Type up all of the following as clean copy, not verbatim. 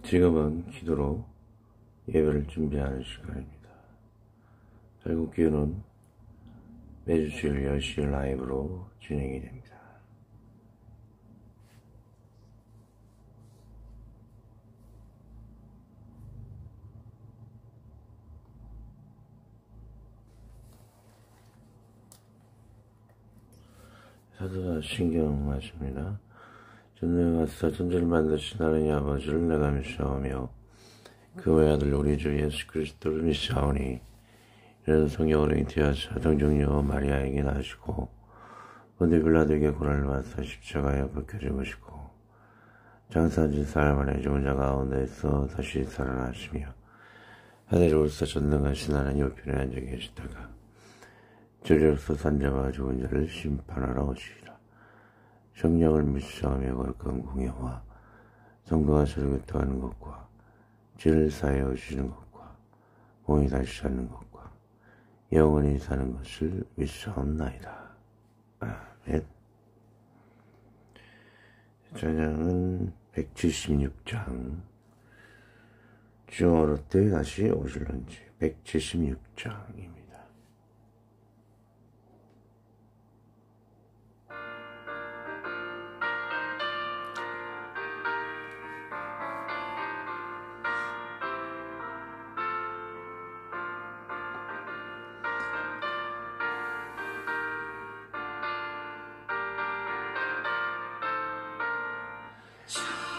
지금은 기도로 예배를 준비하는 시간입니다. 설국기도는 매주 주일 10시 라이브로 진행이 됩니다. 사도가 신경하십니다. 전능에 가서 천지를 만드신 하나님 아버지를 내가 믿사오며 그 외아들 우리 주 예수 그리스도를 믿사오니 이런 성령으로 잉태하사 정정녀 마리아에게 나시고 본디 빌라도에게 고난을 받아 십자가에 박혀 죽으시고 장사한 사람 안에 죽은 자 가운데서 다시 살아나시며 하늘에 올사 전능하신 하나님 우편에 앉아 계시다가 저리로서 산자와 죽은 자를 심판하러 오시리라. 성령을 믿사오며 거룩한 공예와 성도가 서로 교통하는 것과 죄를 사하여 오시는 것과 몸이 다시 사는 것과 영원히 사는 것을 믿사옵나이다. 아멘. 찬양은 176장 주어로 때 다시 오실런지 176장입니다.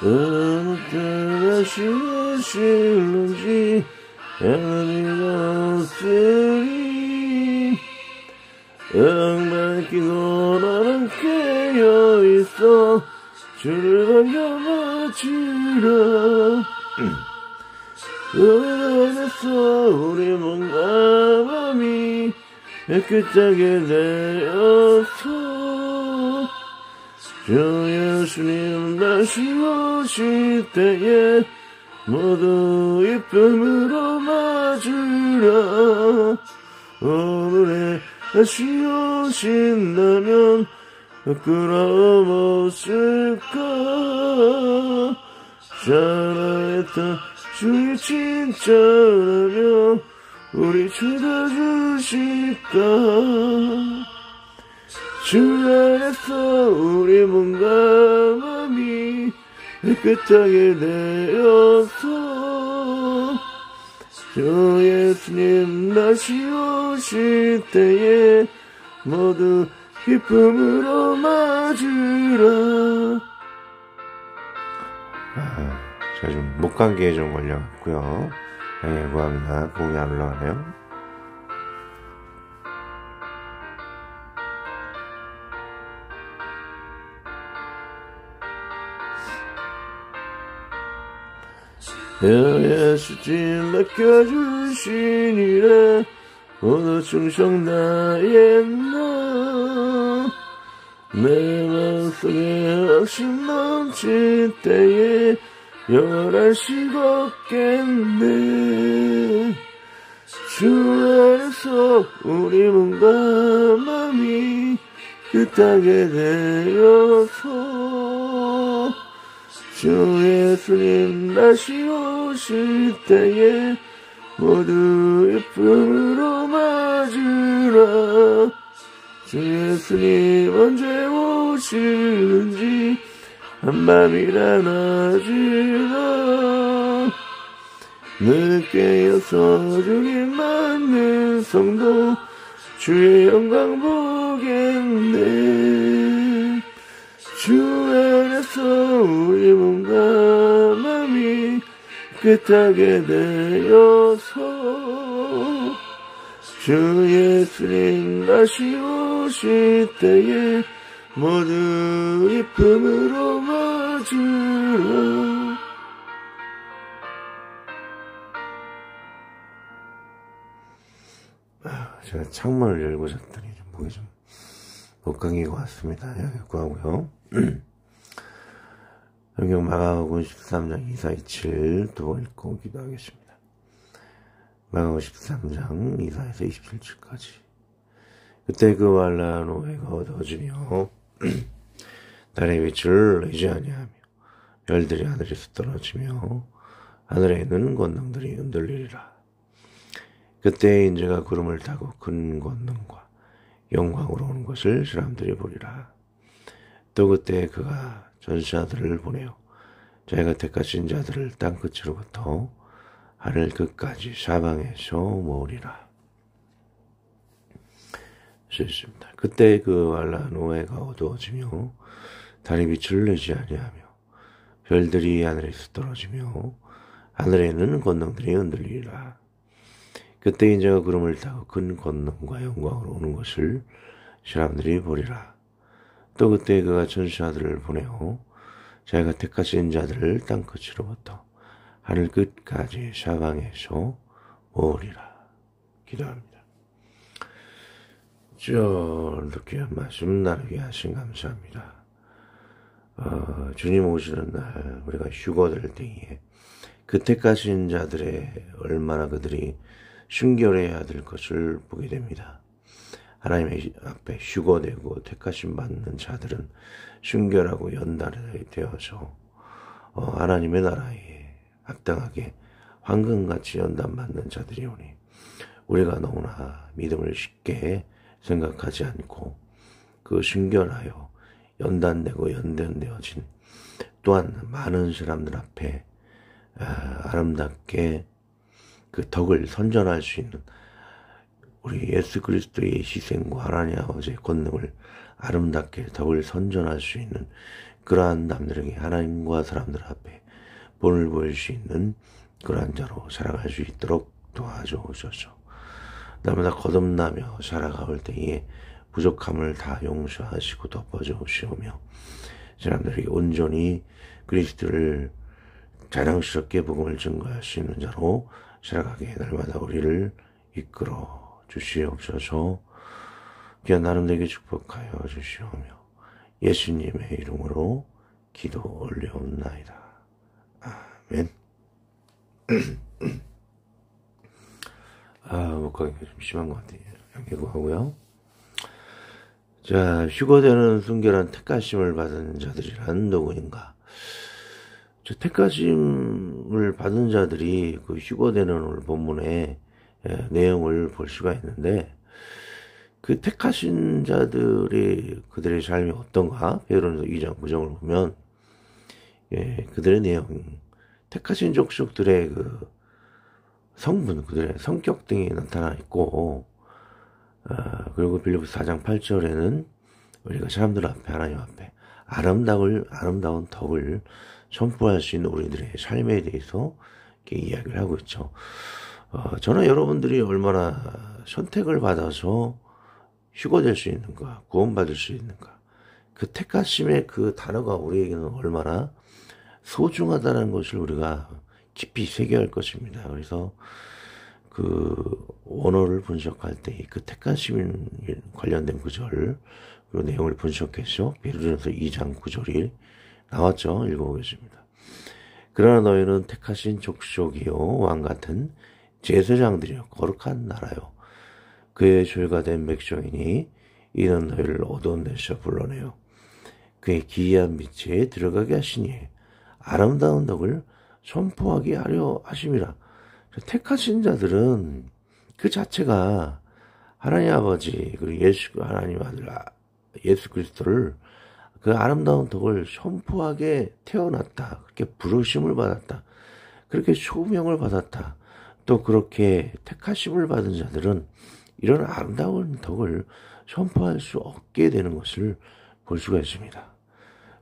어느 때가 쉬실런지 하나님가 없으리 영밝히고 나는 깨어있어 주를 반겨맞으라 은혜에서 우리 몸과 마음이 깨끗하게 되어서 주 예수님 다시 오실 때에 모두 기쁨으로 맞으라 오늘에 다시 오신다면 부끄러움 없을까 살아있다 주의 진짜라면 우리 주다 주실까 주 안에서 우리 몸과 마음이 깨끗하게 되어서 주 예수님 다시 오실 때에 모두 기쁨으로 맞으라. 제가 좀 목감기에 좀 걸려갖고요. 양해 구합니다. 공이 안 올라가네요. 예수 진 맡겨주시니라 모두 충성 다했나 내 마음속에 확신 넘칠 때에 영원할 식 없겠네 주 안에서 우리 몸과 마음이 깨끗하게 되어서 주 예수님 다시 오실 때에 모두 예쁨으로 맞으라 주 예수님 언제 오실는지 한밤이라 낮으라 늦게 여서 주님 맞는 성도 주의 영광 보겠네 주 안에서 우리 몸과 마음이 깨끗하게 되어서 주 예수님 다시 오실 때에 모두 기쁨으로 맞으라. 제가 창문을 열고 잤더니 목이 좀 못 감긴 것 같습니다. 여기 구하고요. 성경 마가복음 13장 2427 또 읽고 기도하겠습니다. 마가복음 13장 24에서 27절까지 그때 그 환난 후에 얻어지며 달의 빛을 내지 아니하며 별들이 하늘에서 떨어지며 하늘에 있는 권능들이 흔들리리라. 그때 인자가 구름을 타고 큰 권능과 영광으로 오는 것을 사람들이 보리라. 또 그때 그가 전사들을 보내어 자기가 택하신 자들을 땅끝으로부터 하늘 끝까지 사방에서 모으리라. 좋습니다. 그때 그 환난 후에가 어두워지며 달이 빛을 내지 아니하며 별들이 하늘에서 떨어지며 하늘에 있는 권능들이 흔들리리라. 그때 인자가 구름을 타고 큰 권능과 영광으로 오는 것을 사람들이 보리라. 또 그때 그가 천사들을 보내어 자기가 택하신 자들을 땅끝으로부터 하늘 끝까지 사방에서 모으리라. 기도합니다. 주여, 귀한 말씀 나누게 하신 감사합니다. 주님 오시는 날 우리가 휴거될 때에 그 택하신 자들의 얼마나 그들이 순결해야 될 것을 보게 됩니다. 하나님의 앞에 휴거되고 택하심 받는 자들은 순결하고 연단되어서 하나님의 나라에 합당하게 황금같이 연단받는 자들이오니 우리가 너무나 믿음을 쉽게 생각하지 않고 그 순결하여 연단되고 연단되어진 또한 많은 사람들 앞에 아름답게 그 덕을 선전할 수 있는 우리 예수 그리스도의 희생과 하나님 아버지의 권능을 아름답게 덕을 선전할 수 있는 그러한 남들에게 하나님과 사람들 앞에 본을 보일 수 있는 그러한 자로 살아갈 수 있도록 도와주옵소서. 날마다 거듭나며 살아갈 때에 부족함을 다 용서하시고 덮어주시오며 사람들에게 온전히 그리스도를 자랑스럽게 복음을 증거할 수 있는 자로 살아가게 날마다 우리를 이끌어 주시옵소서. 귀한 나름대로 축복하여 주시오며 예수님의 이름으로 기도 올려옵나이다. 아멘. 목감기가 좀 심한 것 같아요. 양해구하고요. 자, 휴거되는 순결한 택하심을 받은 자들이란 누구인가? 저 택하심을 받은 자들이 그 휴거되는 오늘 본문의 내용을 볼 수가 있는데, 그 택하신 자들의 그들의 삶이 어떤가? 베드로전서 2장 9절을 보면 그들의 내용, 택하신 족속들의 그 성분, 그들의 성격 등이 나타나 있고, 그리고 빌립보서 4장 8절에는 우리가 사람들 앞에 하나님 앞에 아름다운 덕을 선포할 수 있는 우리들의 삶에 대해서 이렇게 이야기를 하고 있죠. 저는 여러분들이 얼마나 선택을 받아서 휴거될 수 있는가, 구원받을 수 있는가, 그 택하심의 그 단어가 우리에게는 얼마나 소중하다는 것을 우리가 깊이 새겨야 할 것입니다. 그래서 그 원어를 분석할 때 그 택하심 관련된 구절, 그 내용을 분석해서 베드로전서 2장 9절이 나왔죠. 읽어보겠습니다. 그러나 너희는 택하신 족속이요 왕같은 제사장들이요 거룩한 나라요 그의 죄가 된 백성이니 이는 너희를 어두운 데서 불러내어 그의 기이한 빛에 들어가게 하시니 아름다운 덕을 선포하게 하려 하심이라. 택하신 자들은 그 자체가 하나님 아버지 그리고 하나님 아들 예수 그리스도를 그 아름다운 덕을 선포하게 태어났다. 그렇게 부르심을 받았다. 그렇게 소명을 받았다. 또 그렇게 택하심을 받은 자들은 이런 아름다운 덕을 선포할 수 없게 되는 것을 볼 수가 있습니다.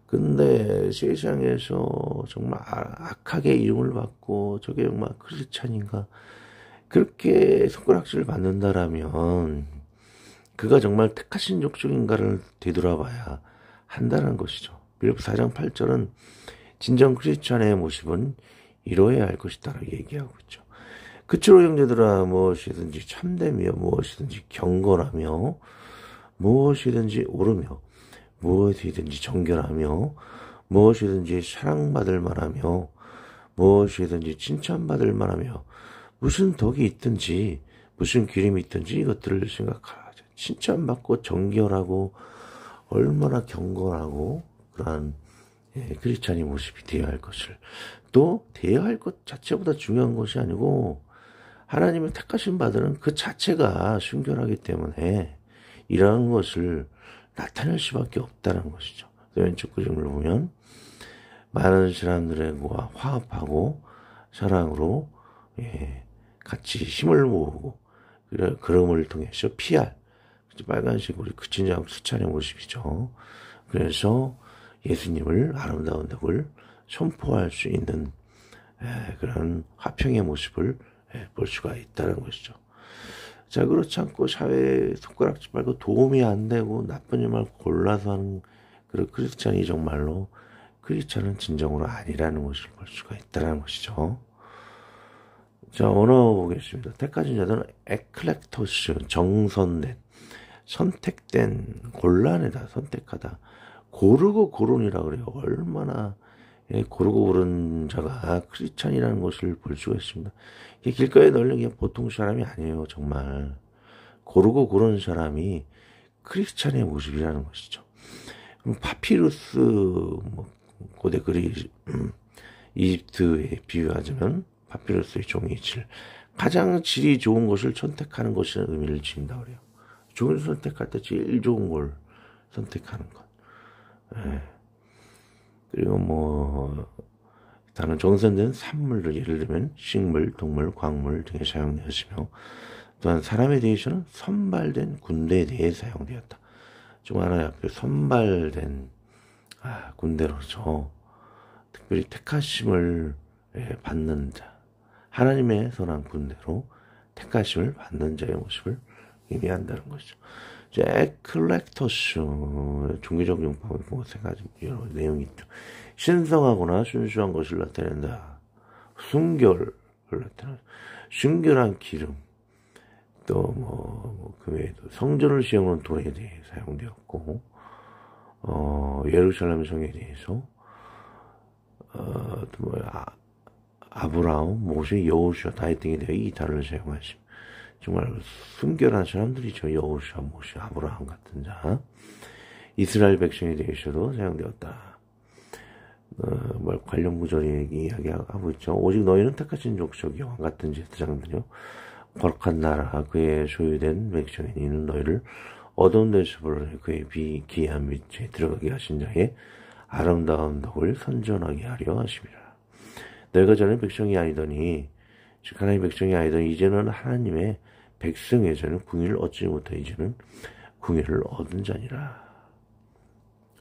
근데 세상에서 정말 악하게 이름을 받고 저게 정말 크리스찬인가 그렇게 손가락질을 받는다라면 그가 정말 택하신 족속인가를 되돌아봐야 한다는 것이죠. 빌립보서 4장 8절은 진정 크리스찬의 모습은 이루어야 할 것이다라고 얘기하고 있죠. 그치로 형제들아 무엇이든지 참되며 무엇이든지 경건하며 무엇이든지 옳으며 무엇이든지 정결하며 무엇이든지 사랑받을 만하며 무엇이든지 칭찬받을 만하며 무슨 덕이 있든지 무슨 기름이 있든지 이것들을 생각하라. 칭찬받고 정결하고 얼마나 경건하고 그러한 크리스찬의 모습이 되어야 할 것을, 또 되어야 할 것 자체보다 중요한 것이 아니고 하나님의 택하신 바들은 그 자체가 순결하기 때문에 이러한 것을 나타낼 수밖에 없다는 것이죠. 왼쪽 그림을 보면 많은 사람들과 화합하고 사랑으로 같이 힘을 모으고 그럼을 통해서 피할 빨간색 우리 그 진정 수찬의 모습이죠. 그래서 예수님을 아름다운 덕을 선포할 수 있는 그런 화평의 모습을 볼 수가 있다는 것이죠. 자, 그렇지 않고 사회에 손가락질 말고 도움이 안 되고 나쁜 일만 골라서 하는 그런 크리스찬이 정말로 크리스찬은 진정으로 아니라는 것을 볼 수가 있다는 것이죠. 자, 언어 보겠습니다. 택하신 자들은 에클렉토스, 정선된, 선택된, 곤란하다, 선택하다. 고르고 고른이라 그래요. 얼마나 고르고 고른 자가 크리스찬이라는 것을 볼 수가 있습니다. 길가에 널린 게 보통 사람이 아니에요. 정말 고르고 고른 사람이 크리스찬의 모습이라는 것이죠. 그럼 파피루스, 고대 이집트에 비유하자면 파피루스의 종이질, 가장 질이 좋은 것을 선택하는 것이라는 의미를 지닌다고 그래요. 좋은 선택할 때 제일 좋은 걸 선택하는 것. 그리고 다른 정선된 산물들, 예를 들면 식물, 동물, 광물 등에 사용되었으며, 또한 사람에 대해서는 선발된 군대에 대해 사용되었다. 중 하나의 앞에 선발된 군대로서 특별히 택하심을 받는 자, 하나님의 선한 군대로 택하심을 받는 자의 모습을 의미한다는 것이죠. 에클렉토스, 종교적 용법을 보고 생각하면 여러 내용이 있죠. 신성하거나 순수한 것을 나타낸다. 순결을 나타낸다. 순결한 기름, 또 그 외에도 성전을 시험하는 돌에 대해 사용되었고, 예루살렘 성에 대해서 또 아브라함, 모세, 여호수아, 다윗 등에 대해 이 단어를 사용하십니다. 정말 순결한 사람들이죠. 여호수아, 모세, 아브라함 같은 자. 이스라엘 백성에 대해서도 사용되었다. 관련 구절이 이야기하고 있죠. 오직 너희는 택하신 족속 여호와 같은 제사장들이요, 거룩한 나라 그의 소유된 백성이니 이는 너희를 어두운 데서 불러 그의 기이한 빛에 들어가게 하신 자의 아름다운 덕을 선전하게 하려 하심이라. 너희가 전에 백성이 아니더니, 즉 하나님의 백성이 아니더니 이제는 하나님의 백성에서는 궁의를 얻지 못해 이제는 궁의를 얻은 자니라.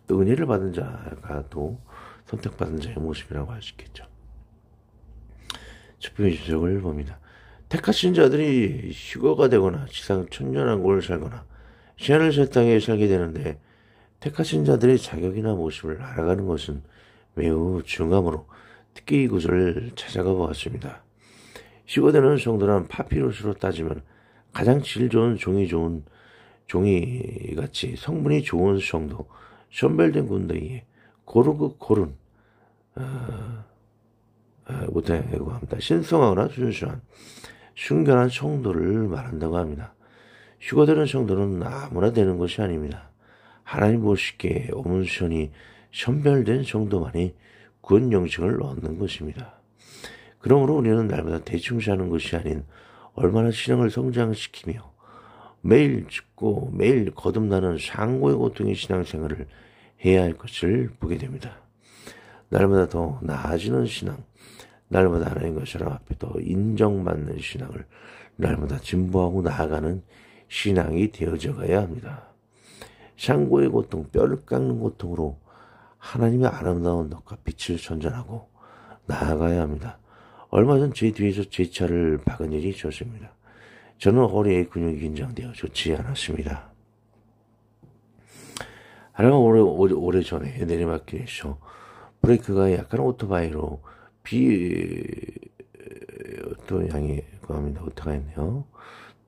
또 은혜를 받은 자가 또 선택받은 자의 모습이라고 할 수 있겠죠. 첫 번째 지적을 봅니다. 택하신 자들이 휴거가 되거나 지상 천년한 곳을 살거나 시한을 새 땅에 살게 되는데, 택하신 자들의 자격이나 모습을 알아가는 것은 매우 중요하므로 특히 이 구절을 찾아가 보았습니다. 휴거되는 정도는 파피루스로 따지면 가장 질 좋은 종이같이 성분이 좋은 정도, 선별된 군대에 고르고 고른 못하고 합니다. 신성하거나 순수한 순결한 정도를 말한다고 합니다. 휴거되는 정도는 아무나 되는 것이 아닙니다. 하나님 보시기에 온전히 선별된 정도만이 구원 영생을 얻는 것입니다. 그러므로 우리는 날마다 대충 사는 것이 아닌 얼마나 신앙을 성장시키며 매일 죽고 매일 거듭나는 상고의 고통의 신앙생활을 해야 할 것을 보게 됩니다. 날마다 더 나아지는 신앙, 날마다 하나님과 사람 앞에 더 인정받는 신앙을 날마다 진보하고 나아가는 신앙이 되어져 가야 합니다. 상고의 고통, 뼈를 깎는 고통으로 하나님의 아름다운 덕과 빛을 선전하고 나아가야 합니다. 얼마 전 제 뒤에서 제 차를 박은 일이 있었습니다. 저는 허리에 근육이 긴장되어 좋지 않았습니다. 하나가 오래 전에 내리막길에서 브레이크가 약간 오토바이로 또 향해 합니다. 오토가 있네요.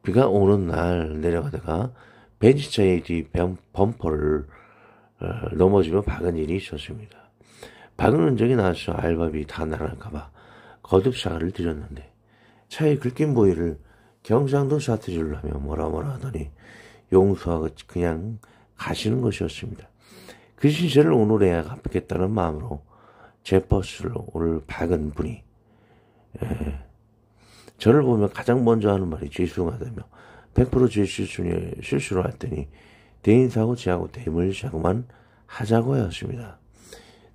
비가 오는 날 내려가다가 벤츠차의 뒤 범퍼를 넘어지며 박은 일이 있었습니다. 박은 흔적이 나서 알바비 다 날아갈까봐 거듭 사과를 드렸는데, 차에 긁힌 보이를 경상도 사투리를 하며 뭐라 하더니 용서하고 그냥 가시는 것이었습니다. 그 시세를 오늘에야 갚겠다는 마음으로 제 버스를 오늘 박은 분이 저를 보면 가장 먼저 하는 말이 죄송하다며 100% 제 실수로 했더니 대인사고 제하고 대물사고만 하자고 하였습니다.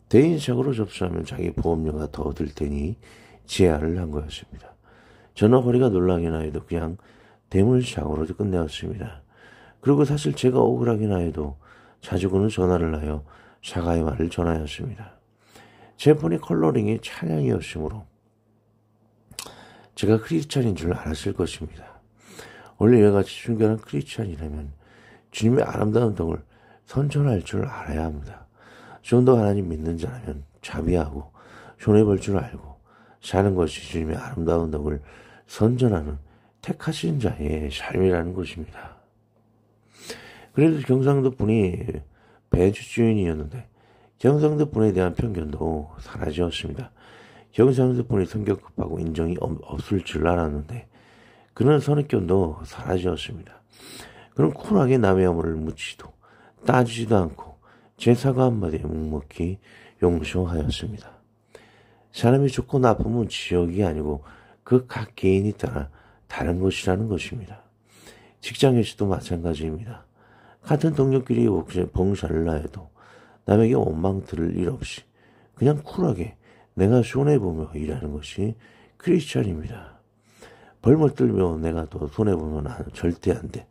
대인사고로 접수하면 자기 보험료가 더 들 테니 제안을 한 거였습니다. 저는 허리가 놀라기나 해도 그냥 대물사고로 끝내었습니다. 그리고 사실 제가 억울하기나 해도 자주고는 전화를 하여 사과의 말을 전하였습니다. 제 폰이 컬러링이 찬양이었으므로 제가 크리스찬인 줄 알았을 것입니다. 원래 이와같이 순결한 크리스찬이라면 주님의 아름다운 덕을 선전할 줄 알아야 합니다. 좀 더 하나님 믿는 자라면 자비하고 손해볼 줄 알고 사는 것이 주님의 아름다운 덕을 선전하는 택하신 자의 삶이라는 것입니다. 그래도 경상도 분이 배주 주인이었는데 경상도 분에 대한 편견도 사라지었습니다. 경상도 분이 성격 급하고 인정이 없을 줄 알았는데 그런 선입견도 사라지었습니다. 그는 쿨하게 남의 어물을 묻지도 따지지도 않고 제 사과 한마디에 묵묵히 용서하였습니다. 사람이 좋고 나쁨은 지역이 아니고 그 각 개인이 따라 다른 것이라는 것입니다. 직장에서도 마찬가지입니다. 같은 동료끼리 봉사를 하여도 남에게 원망 들을 일 없이 그냥 쿨하게 내가 손해보며 일하는 것이 크리스찬입니다. 벌벌 떨며 내가 더 손해보면 나는 절대 안 돼.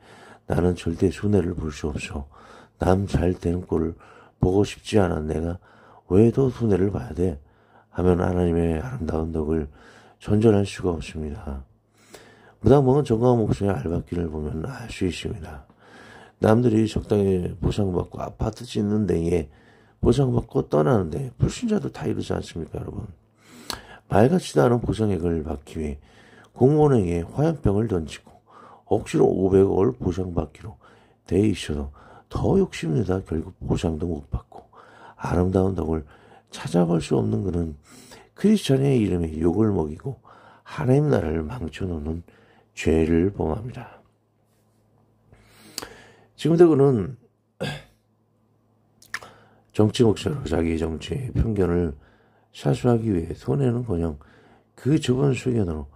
나는 절대 손해를 볼 수 없어. 남 잘 되는 꼴을 보고 싶지 않아. 내가 왜 더 손해를 봐야 돼? 하면 하나님의 아름다운 덕을 전전할 수가 없습니다. 무당먹은 정강한 목소리의 알바끼를 보면 알 수 있습니다. 남들이 적당히 보상받고 아파트 짓는 데에 보상받고 떠나는데 불신자도 다 이러지 않습니까, 여러분? 말 같지도 않은 보상액을 받기 위해 공무원에게 화염병을 던지고 억지로 500억을 보상받기로 돼 있어도 더 욕심내다 결국 보상도 못 받고 아름다운 덕을 찾아볼 수 없는 그는 크리스찬의 이름에 욕을 먹이고 하나님 나라를 망쳐놓는 죄를 범합니다. 지금도 그는 정치 목사로 자기 정치의 편견을 사수하기 위해 손해는커녕 그 좁은 수견으로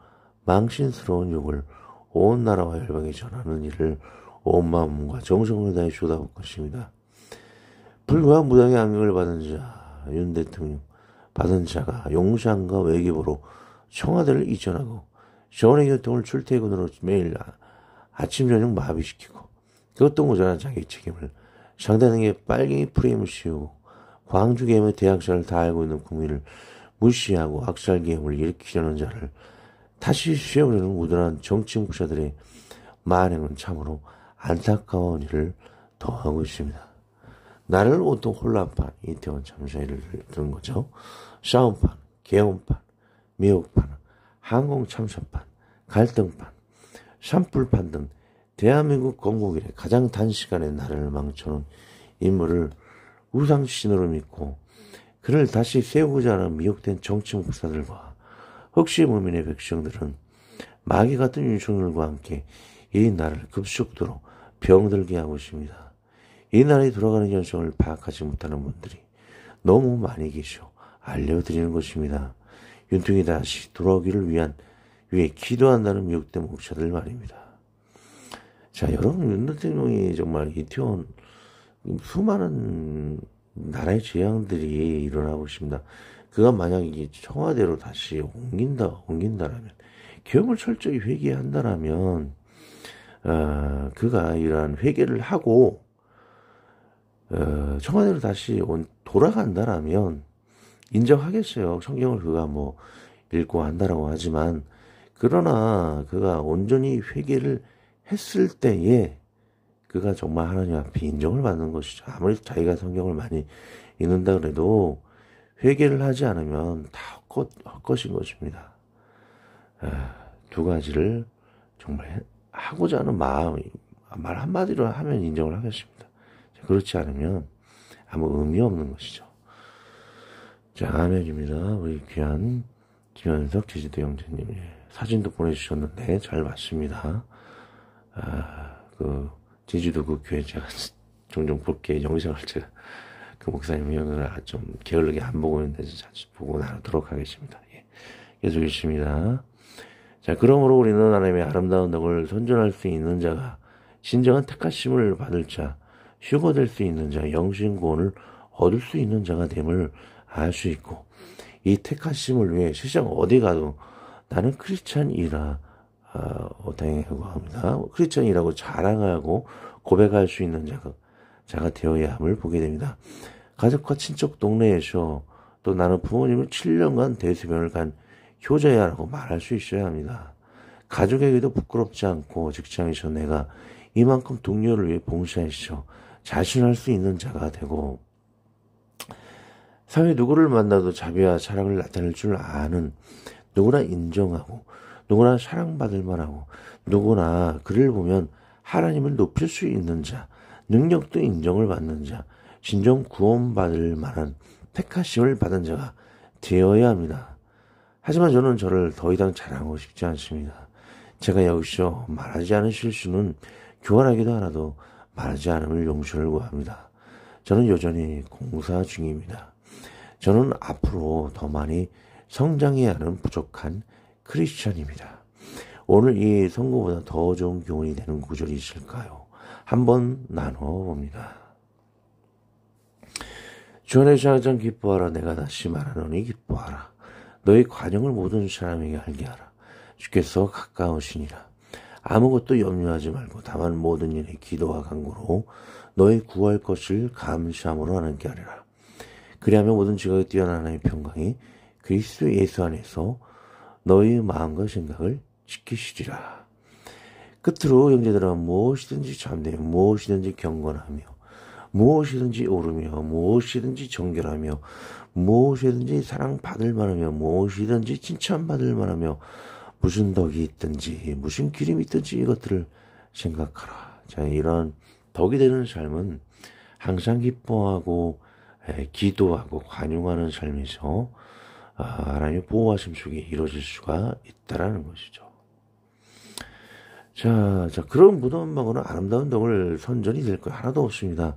망신스러운 욕을 온 나라와 열방에 전하는 일을 온 마음과 정성을 다해 쏟아볼 것입니다. 불과 무당의 악명을 받은 자, 윤 대통령 받은 자가 용산과 외교부로 청와대를 이전하고 전해교통을 출퇴근으로 매일 아침 저녁 마비시키고 그것도 모자란 자기 책임을 상대방에 빨갱이 프레임을 씌우고 광주계엄의 대학살을 다 알고 있는 국민을 무시하고 악살계엄을 일으키려는 자를 다시 세우려는 우둔한 정치 목사들의 만행은 참으로 안타까운 일을 더하고 있습니다. 나를 온통 혼란판, 이태원 참사 예를 들은 거죠. 싸움판, 계엄판, 미혹판, 항공참사판, 갈등판, 산불판 등 대한민국 건국일에 가장 단시간에 나라를 망쳐놓은 인물을 우상신으로 믿고 그를 다시 세우고자 하는 미혹된 정치 목사들과 흑시무민의 백성들은 마귀 같은 윤석열과 함께 이 나라를 급속도로 병들게 하고 있습니다. 이 나라에 돌아가는 현상을 파악하지 못하는 분들이 너무 많이 계셔 알려드리는 것입니다. 윤통이 다시 돌아오기를 위해 기도한다는 미혹된 목사들 말입니다. 자, 여러분, 윤 대통령이 정말 이태원 수많은 나라의 재앙들이 일어나고 있습니다. 그가 만약 이 청와대로 다시 옮긴다라면, 계엄을 철저히 회개한다라면, 그가 이러한 회개를 하고, 청와대로 다시 돌아간다라면, 인정하겠어요. 성경을 그가 읽고 한다라고 하지만, 그러나 그가 온전히 회개를 했을 때에, 그가 정말 하나님 앞에 인정을 받는 것이죠. 아무리 자기가 성경을 많이 읽는다 그래도 회개를 하지 않으면 다 헛것인 것입니다. 두 가지를 정말 하고자 하는 말 한마디로 하면 인정을 하겠습니다. 그렇지 않으면 아무 의미 없는 것이죠. 자, 아멘입니다. 우리 귀한 김현석 제주도 형제님 사진도 보내주셨는데 잘 봤습니다. 제주도 그 교회 제가 종종 볼게 영상을 제가 그 목사님 영상을 좀 게을르게 안 보고 있는데 자주 보고 나누도록 하겠습니다. 예. 계속 있습니다. 자, 그러므로 우리는 하나님의 아름다운 덕을 선전할 수 있는 자가 진정한 택하심을 받을 자, 휴거될 수 있는 자, 영신 구원을 얻을 수 있는 자가 됨을 알 수 있고, 이 택하심을 위해 세상 어디 가도 나는 크리스찬이라 다행하고 합니다. 크리스찬이라고 자랑하고 고백할 수 있는 자가 되어야 함을 보게 됩니다. 가족과 친척 동네에서 또 나는 부모님을 7년간 대수변을 간 효자야라고 말할 수 있어야 합니다. 가족에게도 부끄럽지 않고 직장에서 내가 이만큼 동료를 위해 봉사했어 자신할 수 있는 자가 되고, 사회 누구를 만나도 자비와 사랑을 나타낼 줄 아는, 누구나 인정하고 누구나 사랑받을 만하고 누구나 그를 보면 하나님을 높일 수 있는 자, 능력도 인정을 받는 자, 진정 구원받을 만한 택하심을 받은 자가 되어야 합니다. 하지만 저는 저를 더 이상 자랑하고 싶지 않습니다. 제가 여기서 말하지 않은 실수는 교활하기도 하나도 말하지 않음을 용서를 구합니다. 저는 여전히 공사 중입니다. 저는 앞으로 더 많이 성장해야 하는 부족한 크리스찬입니다. 오늘 이 선고보다 더 좋은 교훈이 되는 구절이 있을까요? 한번 나눠봅니다. 주 안에서 항상 기뻐하라. 내가 다시 말하노니 기뻐하라. 너희 관용을 모든 사람에게 알게 하라. 주께서 가까우시니라. 아무것도 염려하지 말고 다만 모든 일에 기도와 간구로 너희 구할 것을 감사함으로 하나님께 하리라. 그리하면 모든 지각에 뛰어난 하나님의 평강이 그리스도 예수 안에서 너희 마음과 생각을 지키시리라. 끝으로 형제들아, 무엇이든지 참되며 무엇이든지 경건하며 무엇이든지 옳으며 무엇이든지 정결하며 무엇이든지 사랑받을 만하며 무엇이든지 칭찬받을 만하며 무슨 덕이 있든지 무슨 기름이 있든지 이것들을 생각하라. 자, 이런 덕이 되는 삶은 항상 기뻐하고 기도하고 관용하는 삶에서 하나님의 보호하심 속에 이루어질 수가 있다라는 것이죠. 자, 그런 무덤방언은 아름다운 덕을 선전이 될 거 하나도 없습니다.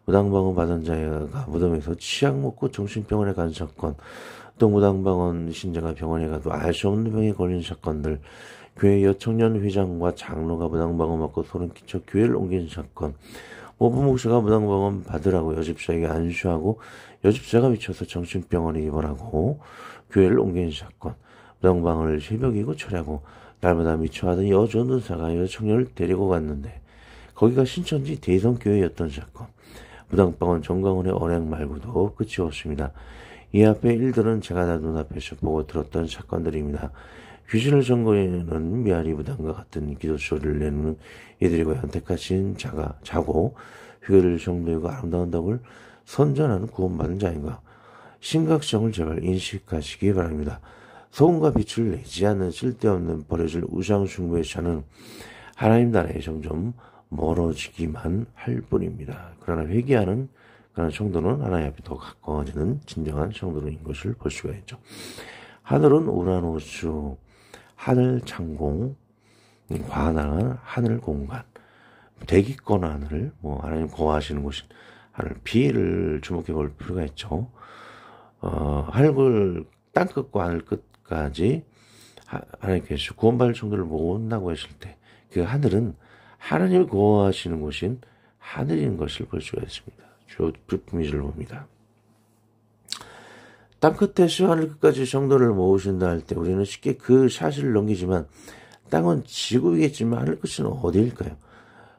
무당방언 받은 자가 무덤에서 치약 먹고 정신병원에 간 사건, 또 무당방언 신자가 병원에 가도 알 수 없는 병에 걸린 사건들, 교회 여청년 회장과 장로가 무당방언 맞고 소름 끼쳐 교회를 옮긴 사건, 부목사가 무당방언 받으라고 여집사에게 안수하고 여집사가 미쳐서 정신병원에 입원하고 교회를 옮긴 사건, 무당방언을 새벽이고 철야고 날마다 미쳐하던 여전도사가 여청년을 데리고 갔는데 거기가 신천지 대성교회였던 사건, 무당방언 정광훈의 언행 말고도 끝이 없습니다. 이 앞에 일들은 제가 다 눈앞에서 보고 들었던 사건들입니다. 귀신을 선거에는 미아리 무당과 같은 기도소리를 내는 이들이 과연 택하신 자고 휘거를 정도이고 아름다운 덕을 선전하는 구원받은 자인가? 심각성을 제발 인식하시기 바랍니다. 소금과 빛을 내지 않는 쓸데없는 버려질 우상숭배의 자는 하나님 나라에 점점 멀어지기만 할 뿐입니다. 그러나 회개하는 그런 성도는 하나님 앞에 더 가까워지는 진정한 성도인 것을 볼 수가 있죠. 하늘은 우라노스, 하늘 창공, 관할 하늘 공간, 대기권 하늘, 하나님 거하시는 곳인 하늘, 비를 주목해 볼 필요가 있죠. 하늘 땅끝과 하늘 끝까지 하나님께서 구원받을 정도를 모은다고 했을 때 그 하늘은 하나님이 거하시는 곳인 하늘인 것을 볼 수가 있습니다. 주 불품이를 봅니다. 땅끝에서 하늘 끝까지 성도를 모으신다 할 때 우리는 쉽게 그 사실을 넘기지만 땅은 지구이겠지만 하늘 끝은 어디일까요?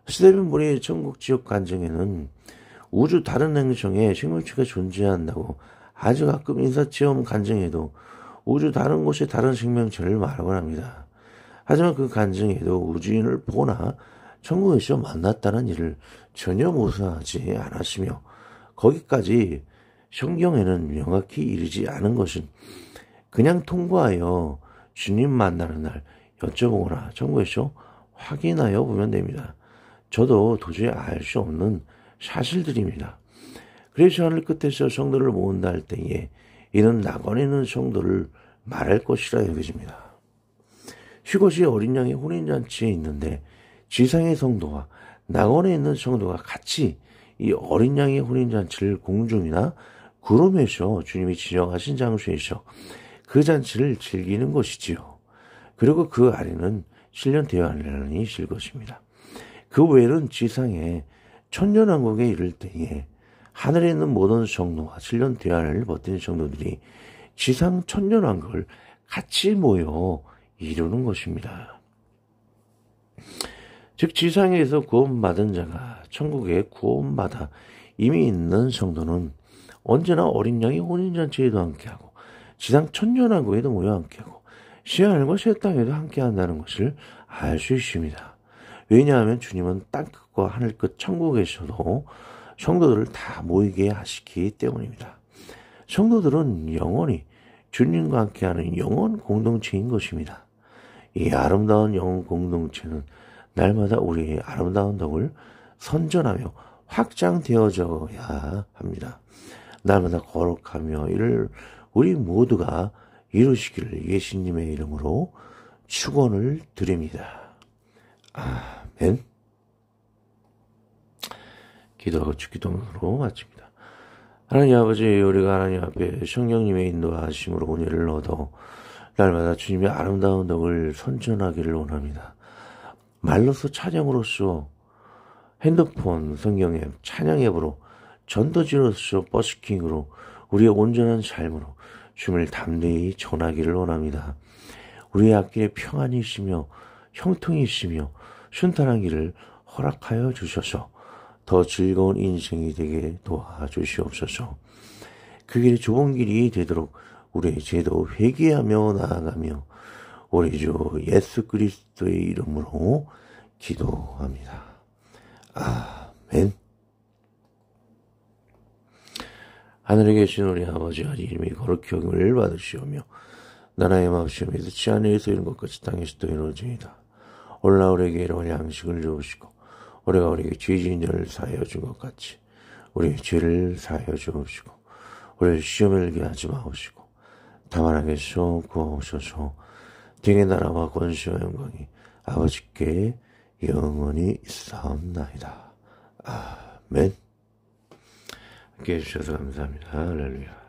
스테븐 볼의 천국 지옥 간증에는 우주 다른 행성에 생명체가 존재한다고 아주 가끔 인사체험 간증에도 우주 다른 곳에 다른 생명체를 말하곤 합니다. 하지만 그 간증에도 우주인을 보거나 천국에서 만났다는 일을 전혀 모사하지 않았으며 거기까지 성경에는 명확히 이르지 않은 것은 그냥 통과하여 주님 만나는 날 여쭤보거나 천국에서 확인하여 보면 됩니다. 저도 도저히 알 수 없는 사실들입니다. 그래서 하늘 끝에서 성도를 모은다 할 때에 이는 낙원에 있는 성도를 말할 것이라 여겨집니다. 휴것이 어린 양의 혼인잔치에 있는데 지상의 성도와 낙원에 있는 성도가 같이 이 어린 양의 혼인잔치를 공중이나 구름에서 주님이 지정하신 장소에서 그 잔치를 즐기는 것이지요. 그리고 그 아래는 신령 대환란이 있을 것입니다. 그 외에는 지상에 천년왕국에 이를 때에 하늘에 있는 모든 성도와 신령 대환란을 버티는 성도들이 지상 천년왕국을 같이 모여 이루는 것입니다. 즉 지상에서 구원받은 자가 천국에 구원받아 이미 있는 성도는 언제나 어린 양의 혼인잔치에도 함께하고 지상 천년왕국에도 모여 함께하고 새하늘과 새 땅에도 함께한다는 것을 알 수 있습니다. 왜냐하면 주님은 땅끝과 하늘끝 천국에서도 성도들을 다 모이게 하시기 때문입니다. 성도들은 영원히 주님과 함께하는 영원 공동체인 것입니다. 이 아름다운 영원 공동체는 날마다 우리의 아름다운 덕을 선전하며 확장되어져야 합니다. 날마다 거룩하며 이를 우리 모두가 이루시기를 예수님의 이름으로 축원을 드립니다. 아멘. 기도하고 축기도문으로 마칩니다. 하나님 아버지, 우리가 하나님 앞에 성령님의 인도하심으로 은혜를 얻어 날마다 주님의 아름다운 덕을 선전하기를 원합니다. 말로서 찬양으로서 핸드폰, 성경 앱, 찬양 앱으로 전도지로서 버스킹으로 우리의 온전한 삶으로 주님을 담대히 전하기를 원합니다. 우리의 앞길에 평안이 있으며 형통이 있으며 순탄한 길을 허락하여 주셔서 더 즐거운 인생이 되게 도와주시옵소서. 그 길이 좁은 길이 되도록 우리의 죄도 회개하며 나아가며 우리 주 예수 그리스도의 이름으로 기도합니다. 아멘. 하늘에 계신 우리 아버지가 이름이 거룩히 여김을 받으시오며 나라의 마음시오 믿지 않으에서 이런 것까지 땅에서도 이루어지이다. 오늘날 우리에게 이런 양식을 주옵시고 우리가 우리에게 죄 지은 자를 사하여 준 것 같이 우리의 죄를 사하여 주옵시고 우리를 시험에 들게 하지 마옵시고 다만 악에서 구하옵소서. 등의 나라와 권세와 영광이 아버지께 영원히 있사옵나이다. 아멘. 함께 해주셔서 감사합니다. 할렐루야.